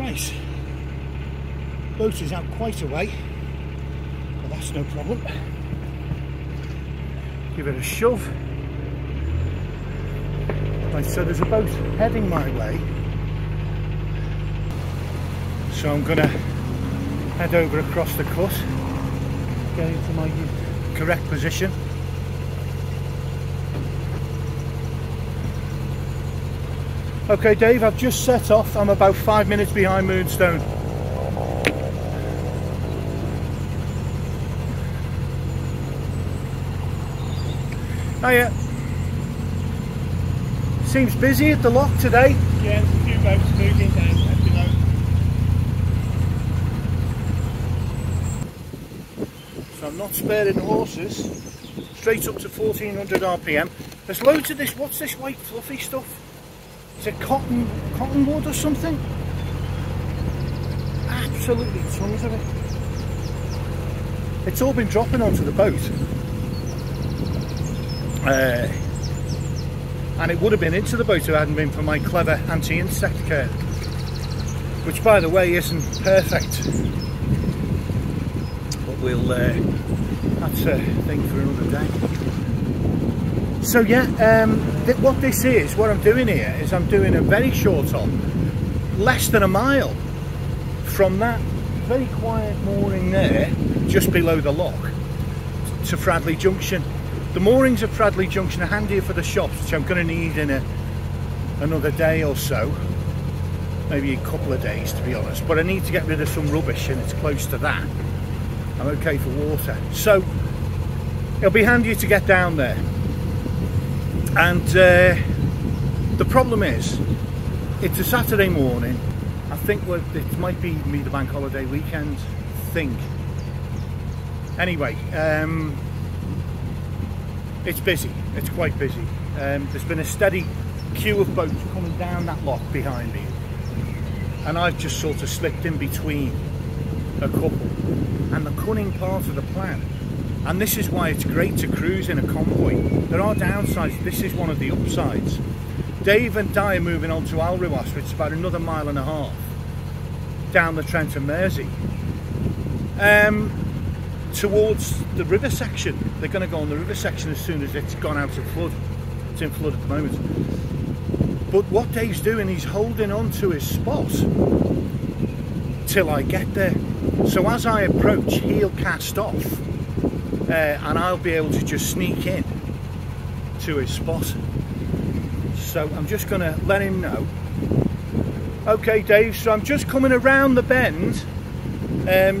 Right, boat is out quite a way, but that's no problem. Give it a shove. Right, so there's a boat heading my way, so I'm gonna head over across the cut, get into my correct position. Okay Dave, I've just set off. I'm about 5 minutes behind Moonstone. Oh yeah. Seems busy at the lock today. Yeah, there's a few boats moving down, as you know. So I'm not sparing the horses. Straight up to 1400 RPM. There's loads of this. What's this white fluffy stuff? Is it cottonwood or something? Absolutely tons of it. It's all been dropping onto the boat. And it would have been into the boat if it hadn't been for my clever anti-insect curtain, which by the way isn't perfect. But we'll, that's a thing for another day. So yeah, what I'm doing here is I'm doing a very short hop, less than a mile from that very quiet mooring there, just below the lock, to Fradley Junction. The moorings at Fradley Junction are handier for the shops, which I'm going to need in another day or so, maybe a couple of days to be honest, but I need to get rid of some rubbish and it's close to that. I'm okay for water, so it'll be handier to get down there. And the problem is, it's a Saturday morning. I think it might be the bank holiday weekend, I think. Anyway, it's busy, it's quite busy. There's been a steady queue of boats coming down that lock behind me. And I've just sort of slipped in between a couple. And the cunning part of the plan, and this is why it's great to cruise in a convoy. There are downsides, this is one of the upsides. Dave and Di are moving on to Alruas, which is about another 1.5 miles down the Trent and Mersey. Towards the river section. They're going to go on the river section as soon as it's gone out of flood. It's in flood at the moment. But what Dave's doing, he's holding on to his spot till I get there. So as I approach, he'll cast off. And I'll be able to just sneak in to his spot. So I'm just going to let him know. Okay Dave, so I'm just coming around the bend,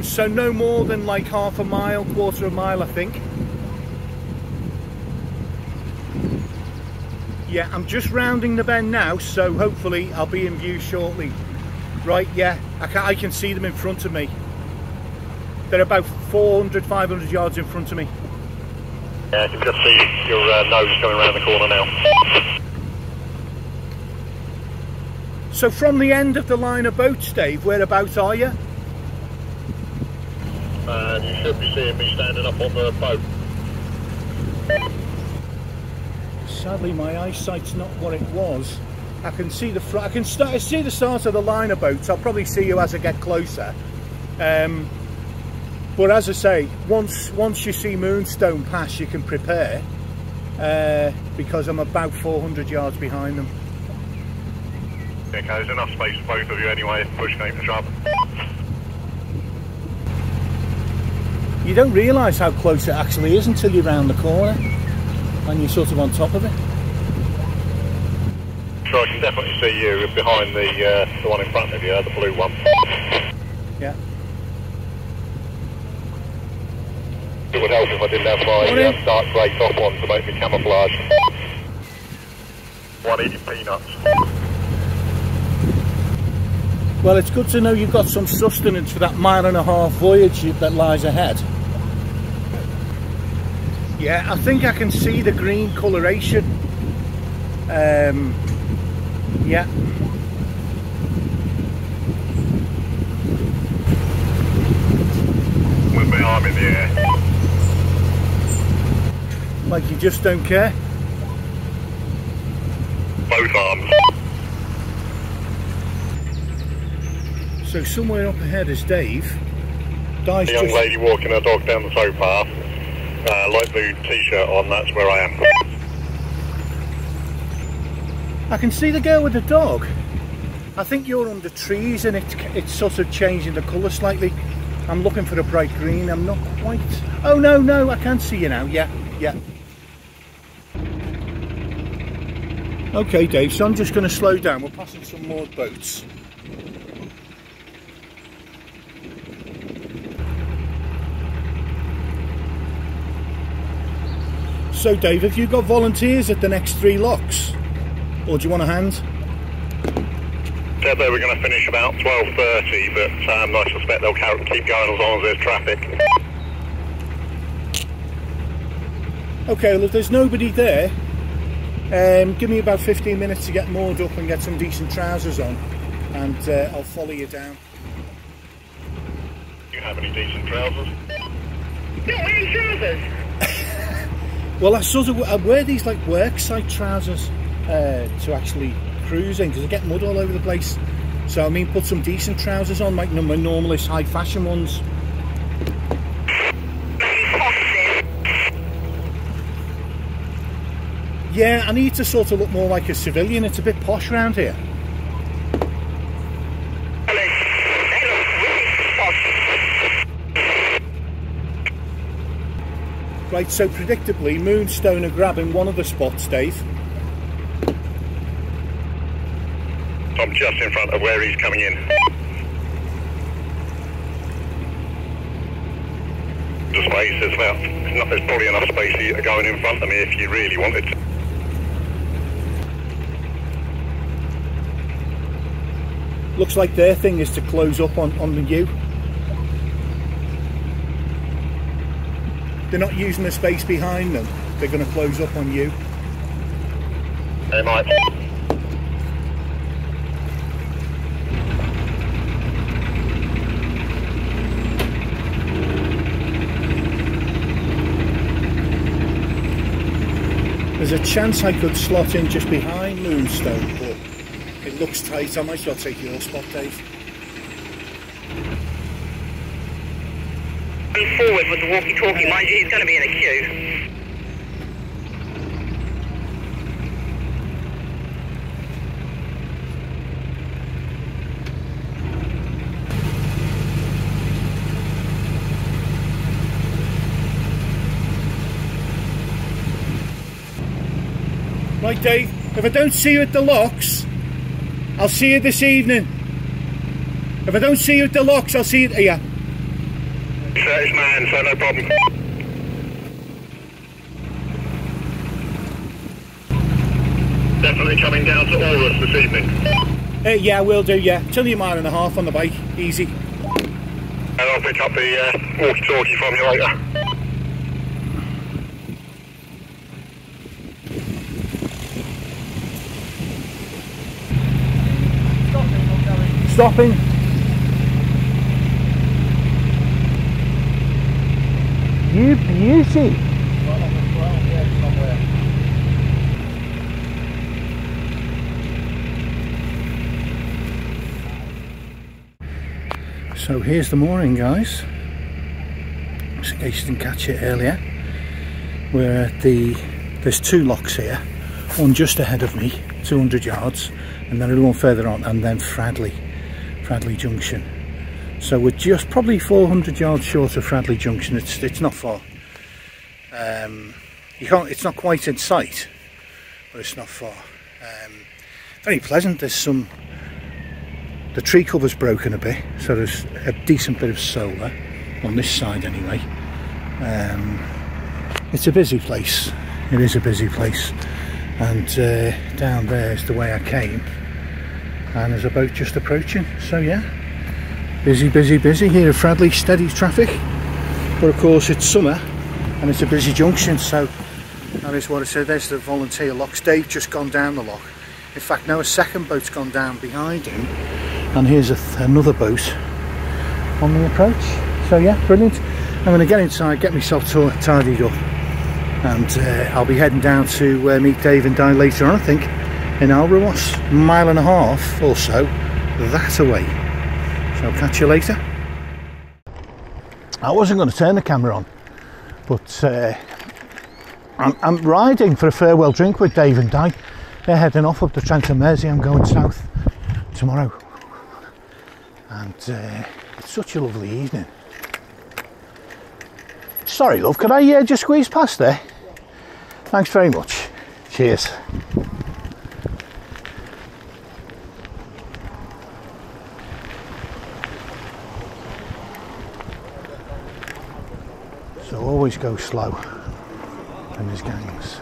so no more than like half a mile, quarter of a mile I think. Yeah, I'm just rounding the bend now, so hopefully I'll be in view shortly. Right, yeah, I can see them in front of me. They're about 400, 500 yards in front of me. Yeah, I can just see your nose coming around the corner now. So from the end of the line of boats, Dave, whereabouts are you? You should be seeing me standing up on the boat. Sadly, my eyesight's not what it was. I can see the front. I can see the start of the line of boats. I'll probably see you as I get closer. But as I say, once you see Moonstone pass, you can prepare, because I'm about 400 yards behind them. Okay, there's enough space for both of you anyway if push came to shove. You don't realise how close it actually is until you're round the corner and you're sort of on top of it. So I can definitely see you behind the one in front of you, the blue one. Yeah. It would help if I didn't have my dark grey top on to make me camouflage. 1 eating peanuts. Well, it's good to know you've got some sustenance for that 1.5 mile voyage that lies ahead. Yeah, I think I can see the green coloration. Yeah. With my arm in the air. Like you just don't care? Both arms. So somewhere up ahead is Dave. The young lady walking her dog down the towpath, light blue t-shirt on, that's where I am. I can see the girl with the dog. I think you're under trees and it's sort of changing the colour slightly. I'm looking for a bright green, I'm not quite... Oh no, I can see you now, yeah. Okay Dave, so I'm just going to slow down, we're passing some more boats. So Dave, have you got volunteers at the next 3 locks? Or do you want a hand? Said they were going to finish about 12:30, but I suspect they'll keep going as long as there's traffic. Okay, well if there's nobody there, give me about 15 minutes to get moored up and get some decent trousers on, and I'll follow you down. Do you have any decent trousers? Not any trousers. Well, I wear these like work site trousers to actually cruise in, because I get mud all over the place. So I mean, put some decent trousers on, like my normalist high fashion ones. Yeah, I need to sort of look more like a civilian. It's a bit posh around here. Right, so predictably, Moonstone are grabbing one of the spots, Dave. I'm just in front of where he's coming in. The space is there's probably enough space for you to go in front of me if you really wanted to. Looks like their thing is to close up on the U. They're not using the space behind them. They're going to close up on you. They might. There's a chance I could slot in just behind Moonstone, but it looks tight. I might as well take your spot, Dave. Forward with the walkie-talkie, mind you, he's going to be in a queue. Right, Dave, if I don't see you at the locks, I'll see you this evening. If I don't see you at the locks, I'll see you here. It's man, so no problem. Definitely coming down to Aurus this evening. Yeah, will do, yeah. It's only a mile and a half on the bike, easy. And I'll pick up the walkie-talkie from you later. Stopping. You beauty. So here's the mooring, guys. Just in case you didn't catch it earlier. We're at there's 2 locks here. One just ahead of me, 200 yards, and then another one further on, and then Fradley Junction. So we're just probably 400 yards short of Fradley Junction. It's not far. It's not quite in sight, but it's not far. Very pleasant. There's the tree cover's broken a bit, so there's a decent bit of solar on this side anyway. It's a busy place. It is a busy place, and down there is the way I came, and there's a boat just approaching. So yeah, busy here at Fradley. Steady traffic, but of course it's summer and it's a busy junction, so that is what I said. There's the volunteer locks. Dave just gone down the lock. In fact, now a second boat's gone down behind him, and here's another boat on the approach. So yeah, brilliant. I'm going to get inside, get myself tidied up, and I'll be heading down to meet Dave and Di later on, I think, in Alroas, 1.5 miles or so that away. So catch you later. I wasn't going to turn the camera on, but I'm riding for a farewell drink with Dave and Di. They're heading off up the Trent and Mersey. I'm going south tomorrow, and it's such a lovely evening. Sorry love, could I just squeeze past there? Thanks very much. Cheers. So always go slow when there's gangs.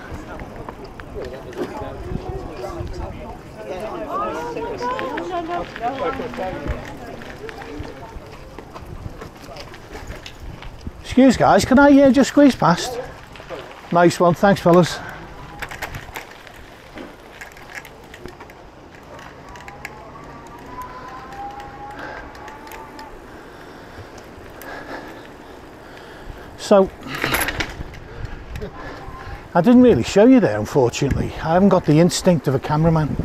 Excuse guys, can I just squeeze past? Nice one, thanks fellas. So, I didn't really show you there, unfortunately. I haven't got the instinct of a cameraman.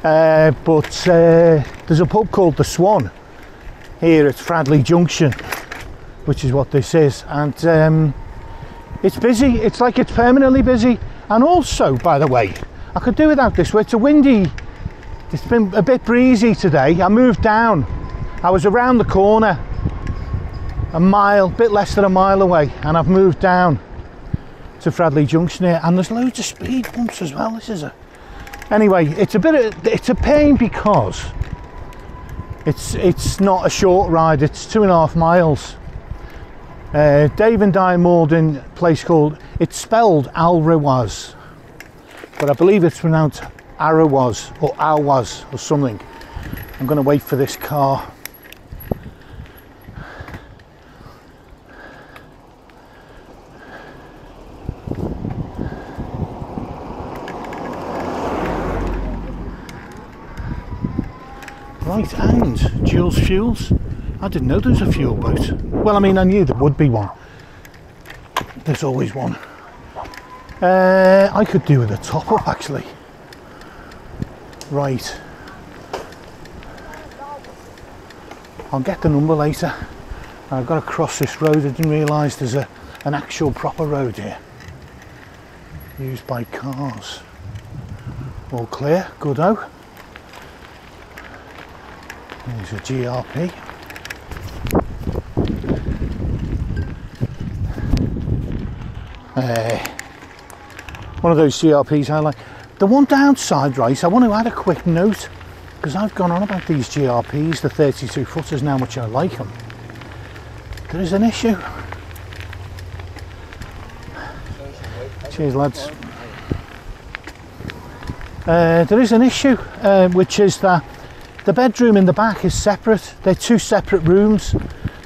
But there's a pub called the Swan here at Fradley Junction, which is what this is. And it's busy. It's like it's permanently busy. And also, by the way, I could do without this. It's a windy. It's been a bit breezy today. I moved down. I was around the corner. A mile, bit less than a mile away, and I've moved down to Fradley Junction here, and there's loads of speed bumps as well. Anyway, it's a pain because it's not a short ride. It's 2.5 miles. Dave and Di moored in a place called, it's spelled Alrawaz, but I believe it's pronounced Arawaz or Alwaz or something. I'm going to wait for this car. Right, and Jules Fuels. I didn't know there was a fuel boat. Well, I mean, I knew there would be one. There's always one. I could do with a top up actually. Right. I'll get the number later. I've got to cross this road. I didn't realise there's an actual proper road here. Used by cars. All clear, good-o. There's a GRP. One of those GRPs I like. The one downside, right, I want to add a quick note, because I've gone on about these GRPs, the 32 footers, and how much I like them. There is an issue. Cheers lads. There is an issue, which is that the bedroom in the back is separate. They're two separate rooms.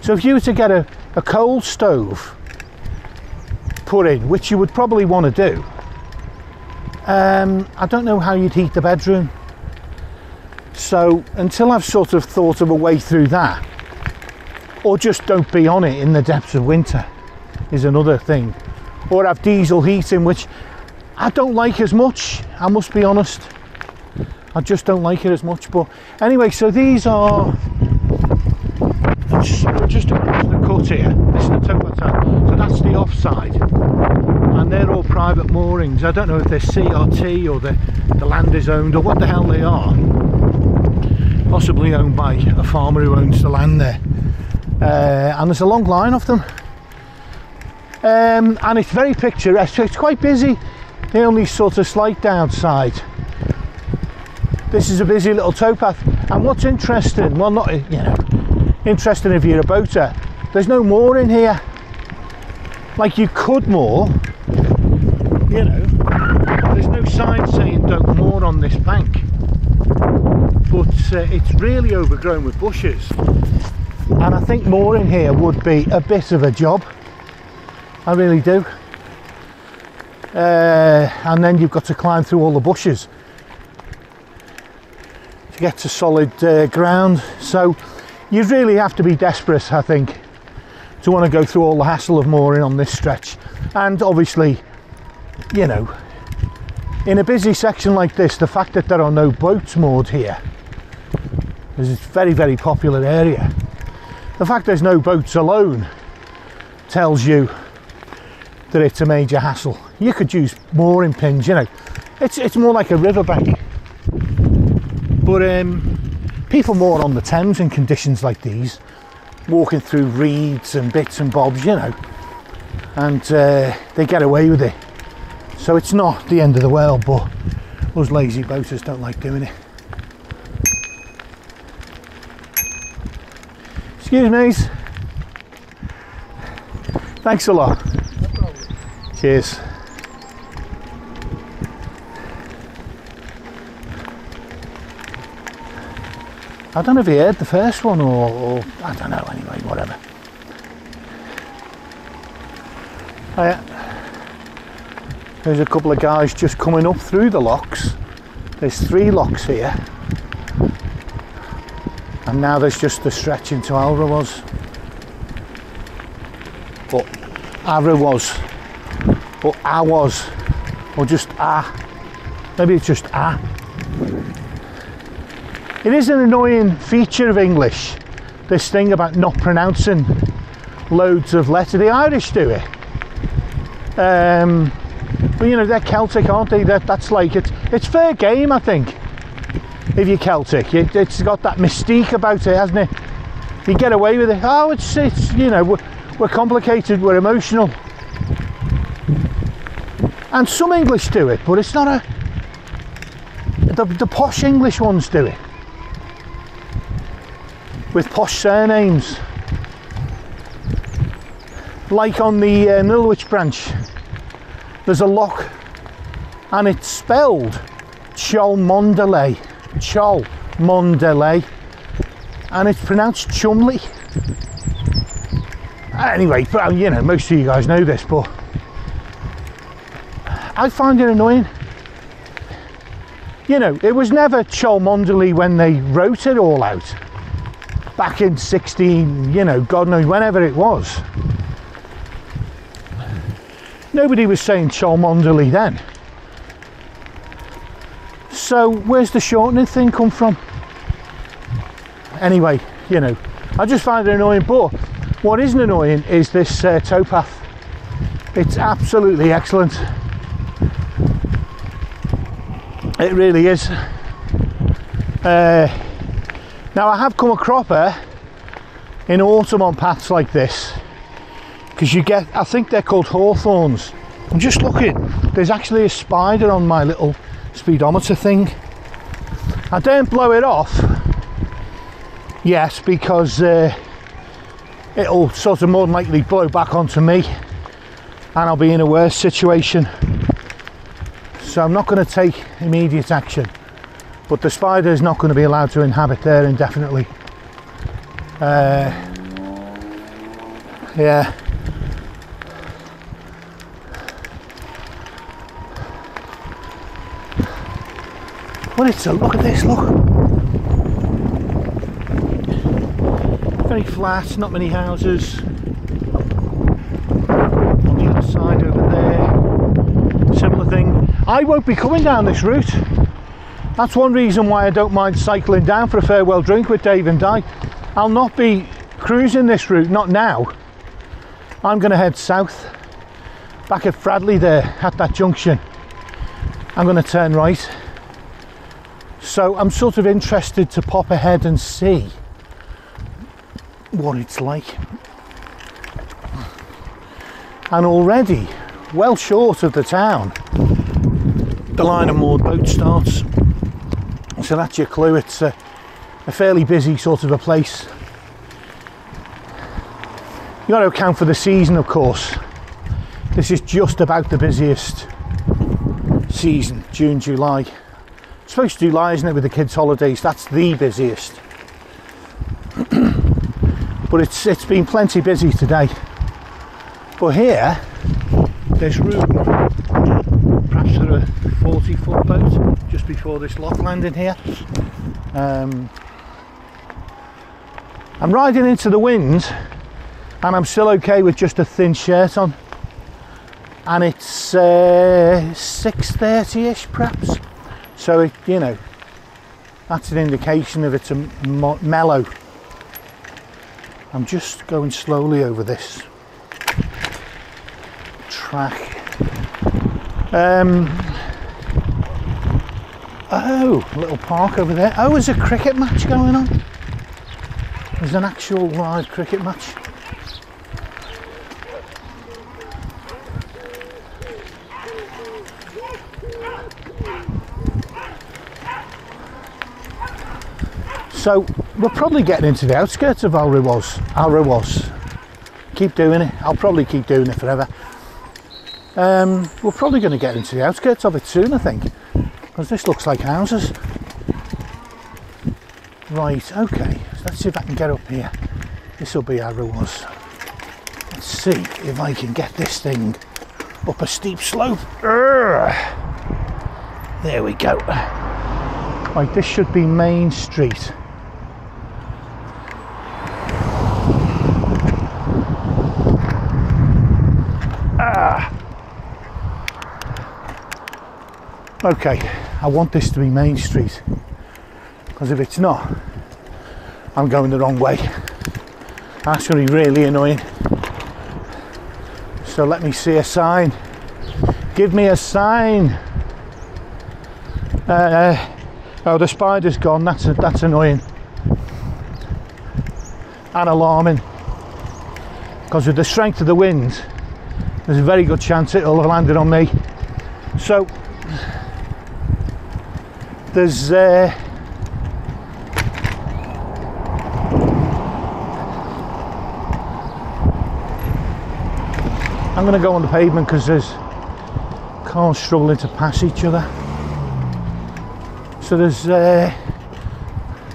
So if you were to get a coal stove put in, which you would probably want to do, I don't know how you'd heat the bedroom. So until I've sort of thought of a way through that, or just don't be on it in the depths of winter is another thing. Or have diesel heating, which I don't like as much, I must be honest. I just don't like it as much. But anyway, so these are just across the cut here. This is the towpath side, so that's the offside, and they're all private moorings. I don't know if they're CRT or the land is owned or what the hell they are. Possibly owned by a farmer who owns the land there. And there's a long line of them. And it's very picturesque. So it's quite busy. The only sort of slight downside, this is a busy little towpath. And what's interesting, well, not, you know, interesting if you're a boater, there's no mooring here. Like, you could moor, you know, there's no sign saying don't moor on this bank, but it's really overgrown with bushes, and I think mooring here would be a bit of a job. I really do. And then you've got to climb through all the bushes to get to solid ground, so you really have to be desperate, I think, to want to go through all the hassle of mooring on this stretch. And obviously, you know, in a busy section like this, the fact that there are no boats moored here It's a very, very popular area. The fact there's no boats alone tells you that it's a major hassle. You could use mooring pins, you know. It's more like a riverbank. But people moor on the Thames in conditions like these, walking through reeds and bits and bobs, you know, and they get away with it. So it's not the end of the world, but us lazy boaters don't like doing it. Excuse me. Thanks a lot. No problem. Cheers. I don't know if you heard the first one or I don't know, anyway, whatever. Oh, yeah. There's a couple of guys just coming up through the locks. There's 3 locks here. And now there's just the stretch into Alrawas. But Alrawas. Or Awas. Or just maybe it's just It is an annoying feature of English, this thing about not pronouncing loads of letters. The Irish do it. But you know, they're Celtic, aren't they? That's like, it's fair game, I think. If you're Celtic, it's got that mystique about it, hasn't it? You get away with it. Oh, it's you know, we're complicated, we're emotional. And some English do it, but it's not the posh English ones do it. With posh surnames. Like on the Norwich branch, there's a lock and it's spelled Cholmondeley, and it's pronounced Chumley. Anyway, you know, most of you guys know this, but I find it annoying. You know, it was never Cholmondeley when they wrote it all out back in 16, you know, God knows whenever it was. Nobody was saying Cholmondeley then. So where's the shortening thing come from? Anyway, you know, I just find it annoying. But what isn't annoying is this towpath. It's absolutely excellent. It really is. Now I have come a cropper in autumn on paths like this, because you get, I think they're called hawthorns. I'm just looking, there's actually a spider on my little speedometer thing. I don't blow it off, yes, because it'll sort of more than likely blow back onto me and I'll be in a worse situation. So I'm not going to take immediate action, but the spider is not going to be allowed to inhabit there indefinitely. Yeah. Well, it's a look at this, look. Very flat, not many houses. On the other side over there, similar thing. I won't be coming down this route. That's one reason why I don't mind cycling down for a farewell drink with Dave and Di. I'll not be cruising this route, not now. I'm going to head south, back at Fradley there, at that junction. I'm going to turn right. So I'm sort of interested to pop ahead and see what it's like. And already, well short of the town, the line of moored boat starts. So that's your clue. It's a fairly busy sort of a place. You got to account for the season, of course. This is just about the busiest season, June, July. It's supposed to July, isn't it, with the kids' holidays? That's the busiest. But it's been plenty busy today. But here, there's room, perhaps for a 40-foot boat, just before this lock landing here. I'm riding into the wind, and I'm still okay with just a thin shirt on. And it's 6:30ish perhaps. So it, you know, That's an indication of it's a mellow. I'm just going slowly over this track. Oh, a little park over there. Oh, there's a cricket match going on. There's an actual live cricket match. So we're probably getting into the outskirts of Alrewas. Keep doing it. I'll probably keep doing it forever. We're probably going to get into the outskirts of it soon, I think, because this looks like houses. Right, okay, so let's see if I can get up here. This will be Alrewas. Let's see if I can get this thing up a steep slope. There we go. Right, this should be Main Street. Okay, I want this to be Main Street, because if it's not, I'm going the wrong way. That's going to be really annoying. So let me see a sign. Give me a sign. Oh, the spider's gone. That's annoying and alarming, because with the strength of the wind, there's a very good chance it'll have landed on me. So there's I'm going to go on the pavement because there's cars struggling to pass each other. So there's the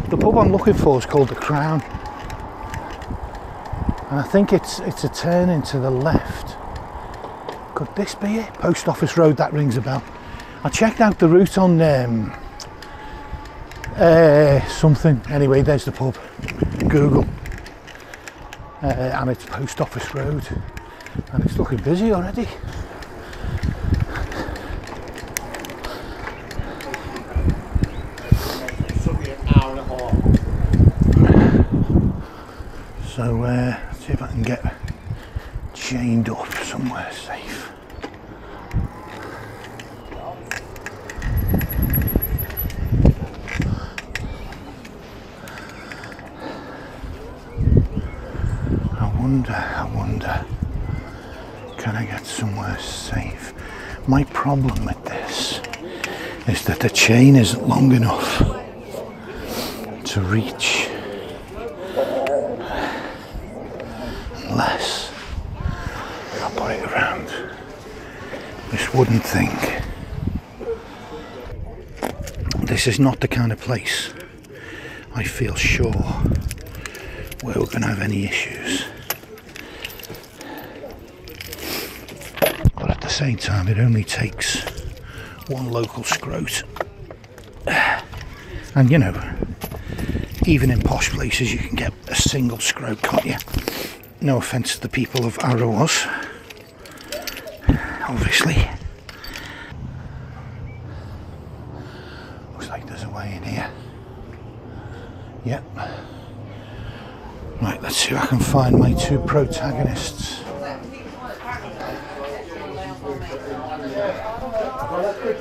pub I'm looking for is called the Crown, and I think it's a turn into the left. Could this be it? Post Office Road, that rings a bell. I checked out the route on something. Anyway, there's the pub. Google. And it's Post Office Road. And it's looking busy already. So let's see if I can get chained up somewhere safe. I wonder, can I get somewhere safe? My problem with this is that the chain isn't long enough to reach, unless I put it around this wooden thing. This is not the kind of place I feel sure where we're going to have any issues. But at the same time, it only takes one local scrote. And you know, even in posh places you can get a single scrote, can't you? No offence to the people of Alrewas, obviously. Looks like there's a way in here. Yep. Right, let's see if I can find my two protagonists.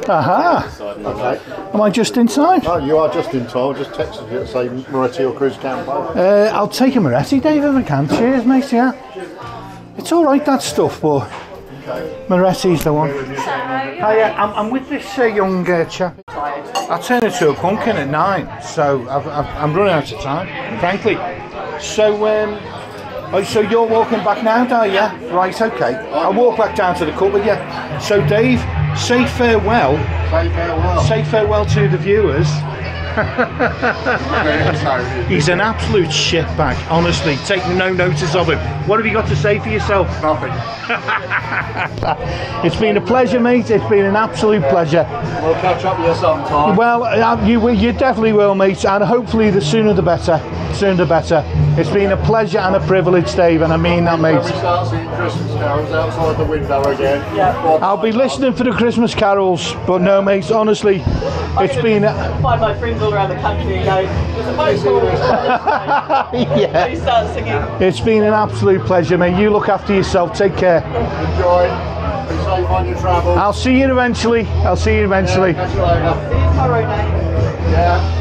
Aha! Okay. Am I just in time? Oh, you are just in time. I just texted you to say Moretti or Cruz Campo. I'll take a Moretti, Dave, if I can. Cheers, mate, yeah. It's alright, that stuff, but Moretti's the one. Hiya, I'm with this young chap. I turn into a pumpkin at 9, so I'm running out of time, frankly. So, so you're walking back now, are you? Right, okay. I'll walk back down to the cup with you. So, Dave, say farewell. Say farewell. Say farewell to the viewers. He's an absolute shitbag, honestly. Take no notice of him. What have you got to say for yourself? Nothing. It's been a pleasure, mate. It's been an absolute pleasure. We'll catch up with you sometime. Well, you definitely will, mate, and hopefully the sooner the better. Sooner the better. It's been a pleasure and a privilege, Dave, and I mean that, mate. When we start seeing Christmas carols outside the window again. Yeah. I'll be listening for the Christmas carols, but no, mate, honestly, it's been... Find my friends friends all around the country and go, there's a boat called Yeah. You start singing. It's been an absolute pleasure, mate. You look after yourself. Take care. Enjoy. Be safe on your travels. I'll see you eventually. I'll see you eventually. Catch you later. See you tomorrow, Nate. Yeah.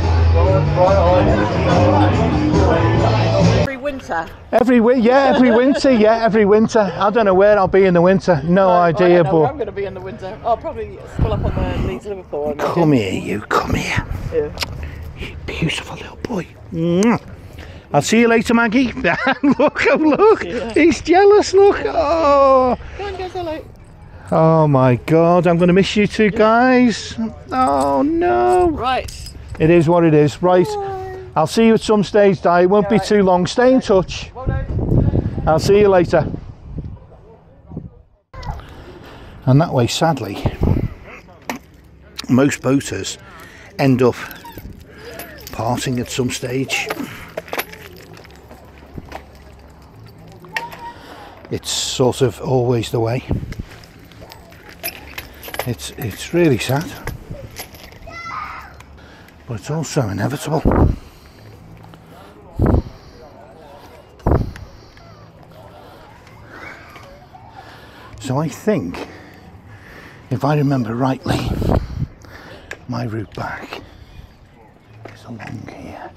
Right on. Every winter. Every winter, yeah, every winter. I don't know where I'll be in the winter. No idea, I'm but going to be in the winter. I'll probably still up on the Leeds Liverpool. come here, you. Come here. Yeah. You beautiful little boy. Mwah. I'll see you later, Maggie. Look, Yeah. he's jealous. Look. Oh. Go on, guys, hello. Oh my God, I'm going to miss you two guys. Oh no. Right. It is what it is. Right. Bye. I'll see you at some stage, Di. It won't be too long. Stay in touch. Well done. I'll see you later. And that way, sadly, most boaters end up parting at some stage. It's sort of always the way. It's really sad, but it's also inevitable. So I think, if I remember rightly, my route back is along here.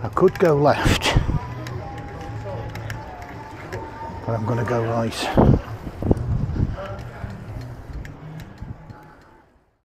I could go left, but I'm going to go right.